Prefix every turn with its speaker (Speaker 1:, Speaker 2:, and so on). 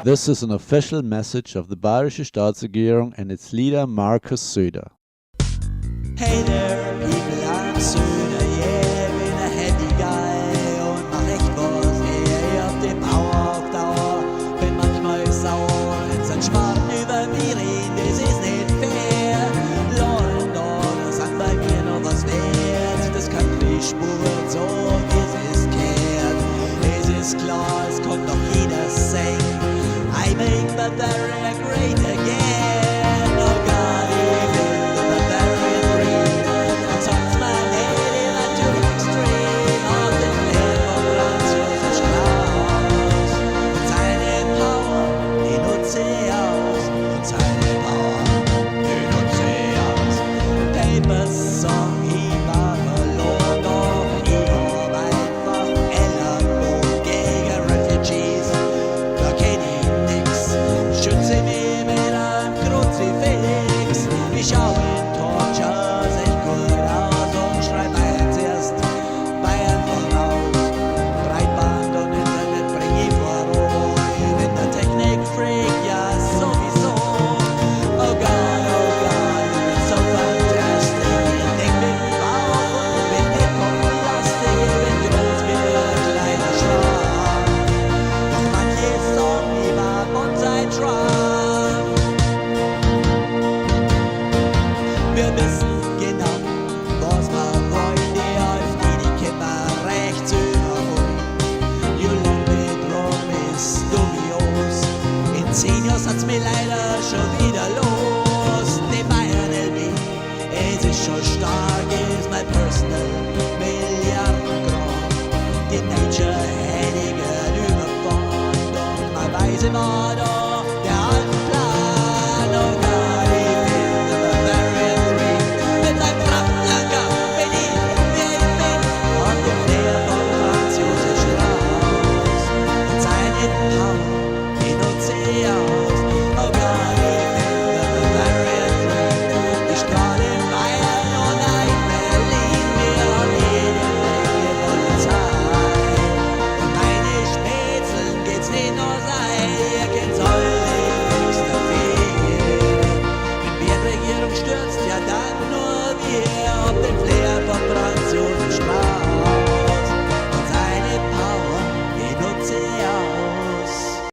Speaker 1: This is an official message of the Bayerische Staatsregierung and its leader Markus Söder.
Speaker 2: Hey there, people, I'm Söder, yeah, bin a happy guy und mach echt was, hey, auf dem Bauer auf Dauer, bin manchmal sauer, wenn's ein Schmarrn über mich redet, das ist nicht fair. Law and Order sagt bei mir noch was wert, das Country spurt so, wie es ist kehrt. Es ist klar, es kann doch jeder singen, I make Bavaria great again. Oh God, he built the Bavarian dream. And tucks my head in a to the extreme. Auf dem Leben von Franz Josef Strauß. Und seine Power, die nutze ich aus. Und seine Power, die nutze ich aus. Paper Song, ich war verloren, doch ich hab einfach Ellenbogen gegen Refugees. Da kenn ich nix, schütze mich mit einem Kruzifix. Ich schau in Tortures echt gut aus und schrei Bayern zuerst, Bayern voraus. Breitband und Internet bring ich voran. Ich bin der Technik-Freak, ja sowieso. Oh God, ich bin so fantastic. Ich denk mit dem Bauch und bin nicht vom Plastik. Ich bin groß wie ein kleiner Schwan. Doch manche sagen, ich war Bonsai-Trump. Wir wissen genau, was wir wollen. Die AfD, die kippen rechts überholen. Jolande drum ist dubios. In 10 Jahren hat's mir leider schon wieder los. Die Bayern LB, es ist schon stark, ist mein Personal Milliardenkram. Die Nature hätte ich gern überfahren, doch mein Weise war da, der alte